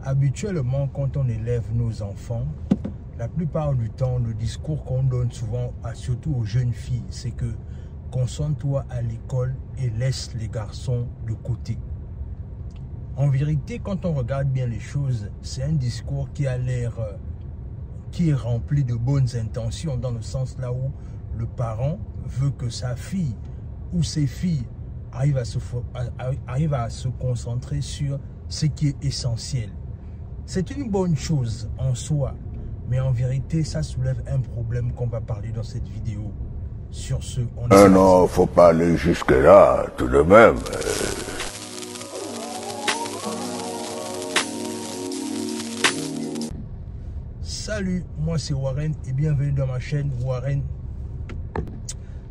Habituellement, quand on élève nos enfants, la plupart du temps, le discours qu'on donne souvent, surtout aux jeunes filles, c'est que concentre-toi à l'école et laisse les garçons de côté. En vérité, quand on regarde bien les choses, c'est un discours qui a l'air, qui est rempli de bonnes intentions, dans le sens là où le parent veut que sa fille ou ses filles arrivent à se concentrer sur ce qui est essentiel. C'est une bonne chose en soi, mais en vérité, ça soulève un problème qu'on va parler dans cette vidéo. Sur ce, on est... Non, faut pas aller jusque-là, tout de même. Salut, moi c'est Warren et bienvenue dans ma chaîne Warren.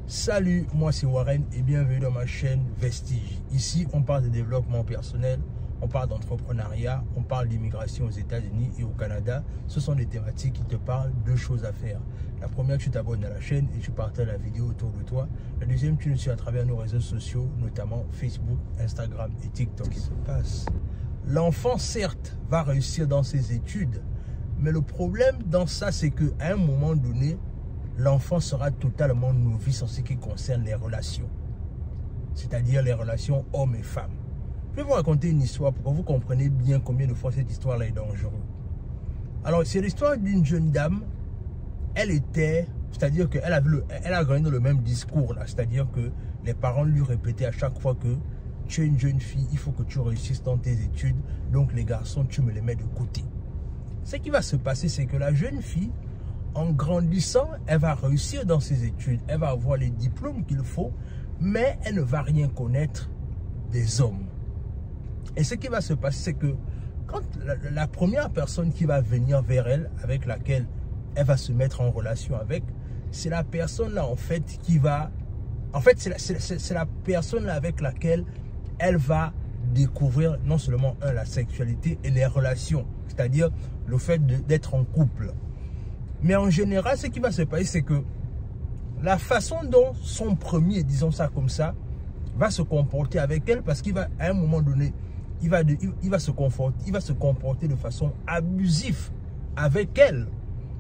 Salut, moi c'est Warren et bienvenue dans ma chaîne Vestige. Ici, on parle de développement personnel, on parle d'entrepreneuriat, on parle d'immigration aux États-Unis et au Canada. Ce sont des thématiques qui te parlent de choses à faire. La première, tu t'abonnes à la chaîne et tu partages la vidéo autour de toi. La deuxième, tu nous suis à travers nos réseaux sociaux, notamment Facebook, Instagram et TikTok. Qui se passe. L'enfant, certes, va réussir dans ses études, mais le problème dans ça, c'est qu'à un moment donné, l'enfant sera totalement novice en ce qui concerne les relations. C'est-à-dire les relations hommes et femmes. Je vais vous raconter une histoire pour que vous compreniez bien combien de fois cette histoire-là est dangereuse. Alors, c'est l'histoire d'une jeune dame. Elle était, c'est-à-dire qu'elle a grandi dans le même discours là. C'est-à-dire que les parents lui répétaient à chaque fois que tu es une jeune fille, il faut que tu réussisses dans tes études. Donc les garçons, tu me les mets de côté. Ce qui va se passer, c'est que la jeune fille, en grandissant, elle va réussir dans ses études. Elle va avoir les diplômes qu'il faut, mais elle ne va rien connaître des hommes. Et ce qui va se passer, c'est que quand la première personne qui va venir vers elle, avec laquelle elle va se mettre en relation avec, c'est la personne là en fait qui va... En fait, c'est la personne là avec laquelle elle va découvrir non seulement la sexualité et les relations, c'est-à-dire le fait d'être en couple. Mais en général, ce qui va se passer, c'est que la façon dont son premier, disons ça comme ça, va se comporter avec elle, parce qu'il va, à un moment donné, il va se comporter de façon abusive avec elle.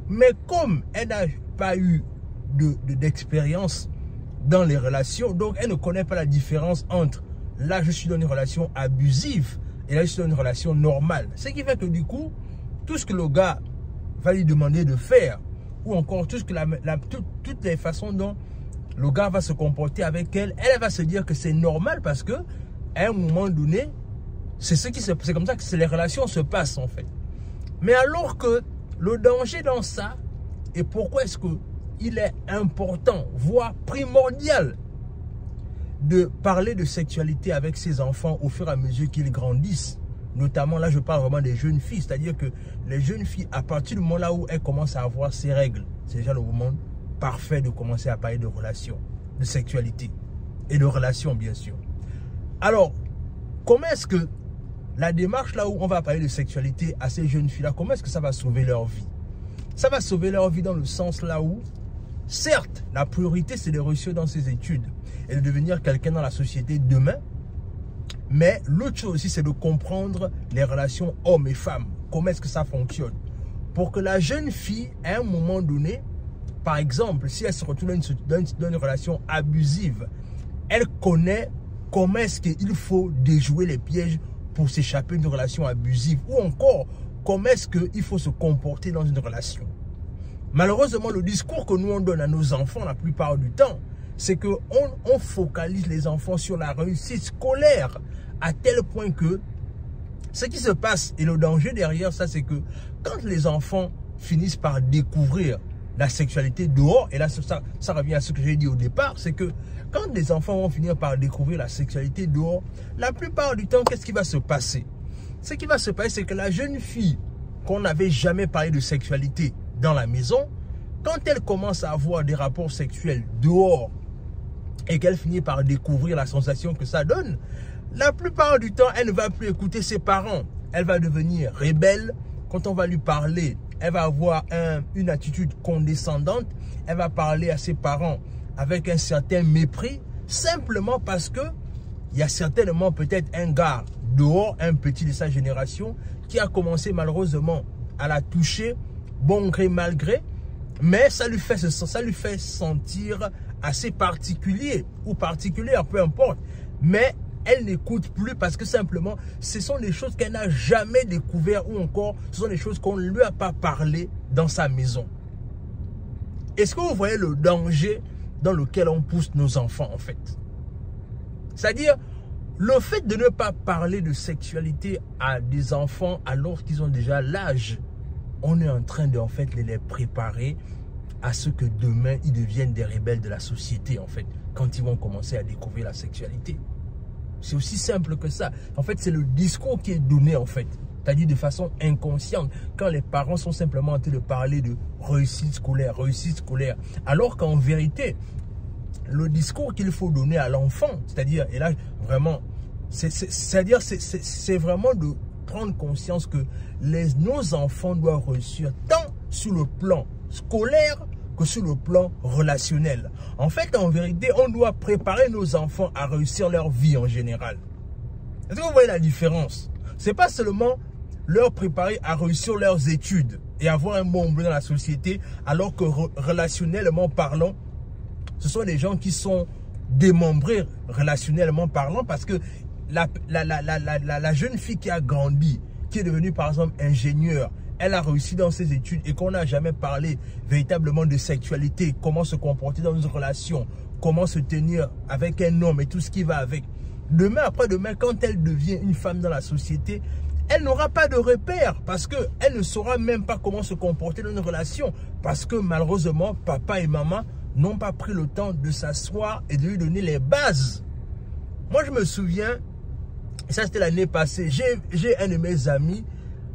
Mais comme elle n'a pas eu d'expérience dans les relations, donc elle ne connaît pas la différence entre là je suis dans une relation abusive et là je suis dans une relation normale. Ce qui fait que du coup, tout ce que le gars va lui demander de faire, ou encore tout ce que toutes les façons dont le gars va se comporter avec elle, elle va se dire que c'est normal parce que à un moment donné, c'est comme ça que les relations se passent en fait. Mais alors que le danger dans ça, et pourquoi est-ce qu'il est important, voire primordial, de parler de sexualité avec ses enfants au fur et à mesure qu'ils grandissent. Notamment, là, je parle vraiment des jeunes filles. C'est-à-dire que les jeunes filles, à partir du moment là où elles commencent à avoir ces règles, c'est déjà le moment parfait de commencer à parler de relations, de sexualité et de relations, bien sûr. Alors, comment est-ce que la démarche là où on va parler de sexualité à ces jeunes filles-là, comment est-ce que ça va sauver leur vie? Ça va sauver leur vie dans le sens là où, certes, la priorité, c'est de réussir dans ses études et de devenir quelqu'un dans la société demain. Mais l'autre chose aussi, c'est de comprendre les relations hommes et femmes. Comment est-ce que ça fonctionne? Pour que la jeune fille, à un moment donné, par exemple, si elle se retrouve dans une relation abusive, elle connaît comment est-ce qu'il faut déjouer les pièges pour s'échapper d'une relation abusive. Ou encore, comment est-ce qu'il faut se comporter dans une relation. Malheureusement, le discours que nous on donne à nos enfants la plupart du temps, c'est qu'on focalise les enfants sur la réussite scolaire à tel point que ce qui se passe et le danger derrière ça, c'est que quand les enfants finissent par découvrir la sexualité dehors, et là ça revient à ce que j'ai dit au départ, c'est que quand les enfants vont finir par découvrir la sexualité dehors, la plupart du temps, qu'est-ce qui va se passer? Ce qui va se passer, c'est que la jeune fille qu'on n'avait jamais parlé de sexualité dans la maison, quand elle commence à avoir des rapports sexuels dehors et qu'elle finit par découvrir la sensation que ça donne, la plupart du temps, elle ne va plus écouter ses parents. Elle va devenir rebelle. Quand on va lui parler, elle va avoir une attitude condescendante. Elle va parler à ses parents avec un certain mépris, simplement parce que il y a certainement peut-être un gars dehors, un petit de sa génération, qui a commencé malheureusement à la toucher, bon gré, mal gré, mais ça lui fait sentir assez particulier ou particulière, peu importe. Mais elle n'écoute plus parce que simplement, ce sont des choses qu'elle n'a jamais découvertes ou encore, ce sont des choses qu'on ne lui a pas parlé dans sa maison. Est-ce que vous voyez le danger dans lequel on pousse nos enfants en fait? C'est-à-dire, le fait de ne pas parler de sexualité à des enfants alors qu'ils ont déjà l'âge, on est en train de en fait les préparer à ce que demain ils deviennent des rebelles de la société en fait, quand ils vont commencer à découvrir la sexualité. C'est aussi simple que ça. En fait, c'est le discours qui est donné en fait, c'est-à-dire de façon inconsciente, quand les parents sont simplement en train de parler de réussite scolaire, alors qu'en vérité, le discours qu'il faut donner à l'enfant, c'est-à-dire, et là vraiment, c'est vraiment de prendre conscience que nos enfants doivent réussir tant sur le plan scolaire que sur le plan relationnel. En fait, en vérité, on doit préparer nos enfants à réussir leur vie en général. Est-ce que vous voyez la différence? C'est pas seulement leur préparer à réussir leurs études et avoir un bon boulot dans la société, alors que relationnellement parlant, ce sont des gens qui sont démembrés relationnellement parlant, parce que la jeune fille qui a grandi, qui est devenue par exemple ingénieure, elle a réussi dans ses études et qu'on n'a jamais parlé véritablement de sexualité, comment se comporter dans une relation, comment se tenir avec un homme et tout ce qui va avec. Demain, après-demain, quand elle devient une femme dans la société, elle n'aura pas de repères parce qu'elle ne saura même pas comment se comporter dans une relation, parce que malheureusement, papa et maman n'ont pas pris le temps de s'asseoir et de lui donner les bases. Moi, je me souviens, ça c'était l'année passée, j'ai un de mes amis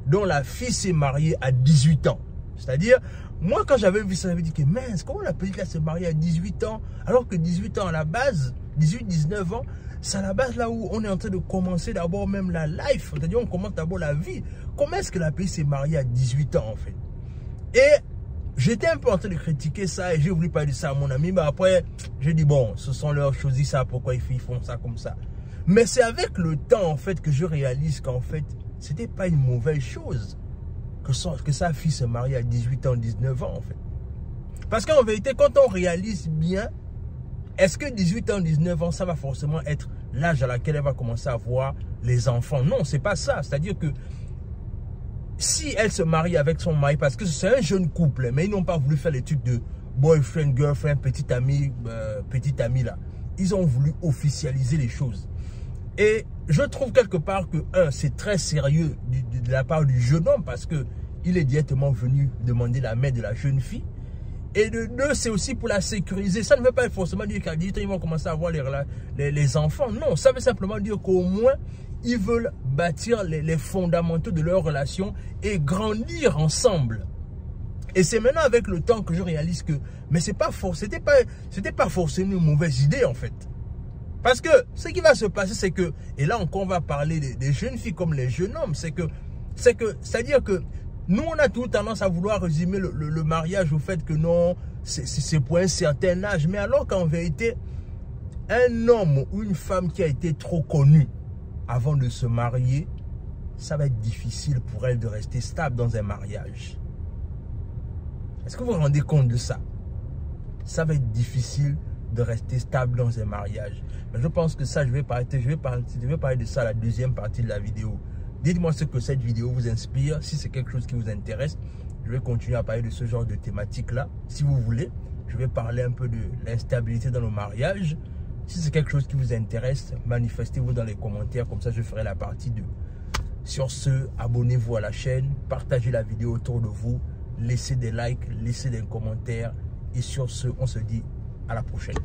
dont la fille s'est mariée à 18 ans. C'est-à-dire, moi quand j'avais vu ça, j'avais dit que mince, comment la petite là s'est mariée à 18 ans, alors que 18 ans à la base, 18-19 ans, c'est à la base là où on est en train de commencer d'abord même la life, c'est-à-dire on commence d'abord la vie. Comment est-ce que la petite s'est mariée à 18 ans en fait? Et j'étais un peu en train de critiquer ça et j'ai voulu parler de ça à mon ami, mais après j'ai dit bon, ce sont leurs choses, ils savent pourquoi ils font ça comme ça. Mais c'est avec le temps en fait que je réalise qu'en fait, c'était pas une mauvaise chose que sa fille se marie à 18 ans, 19 ans en fait. Parce qu'en vérité, quand on réalise bien, est-ce que 18 ans, 19 ans, ça va forcément être l'âge à laquelle elle va commencer à voir les enfants? Non, c'est pas ça. C'est-à-dire que si elle se marie avec son mari, parce que c'est un jeune couple, mais ils n'ont pas voulu faire l'étude de boyfriend, girlfriend, petit ami là. Ils ont voulu officialiser les choses. Et je trouve quelque part que, c'est très sérieux de la part du jeune homme parce qu'il est directement venu demander la main de la jeune fille. Et de deux, c'est aussi pour la sécuriser. Ça ne veut pas forcément dire qu'à 18 ans, ils vont commencer à avoir les enfants. Non, ça veut simplement dire qu'au moins, ils veulent bâtir les fondamentaux de leur relation et grandir ensemble. Et c'est maintenant avec le temps que je réalise que, mais c'était pas forcément une mauvaise idée en fait. Parce que ce qui va se passer, c'est que, et là encore on va parler des jeunes filles comme les jeunes hommes, c'est-à-dire que nous on a toujours tendance à vouloir résumer le mariage au fait que non, c'est pour un certain âge, mais alors qu'en vérité, un homme ou une femme qui a été trop connue avant de se marier, ça va être difficile pour elle de rester stable dans un mariage. Est-ce que vous vous rendez compte de ça? Ça va être difficile de rester stable dans un mariage. Mais je pense que ça, je vais parler de ça à la deuxième partie de la vidéo. Dites-moi ce que cette vidéo vous inspire. Si c'est quelque chose qui vous intéresse, je vais continuer à parler de ce genre de thématique-là. Si vous voulez, je vais parler un peu de l'instabilité dans le mariage. Si c'est quelque chose qui vous intéresse, manifestez-vous dans les commentaires. Comme ça, je ferai la partie 2. Sur ce, abonnez-vous à la chaîne. Partagez la vidéo autour de vous. Laissez des likes, laissez des commentaires. Et sur ce, on se dit à la prochaine.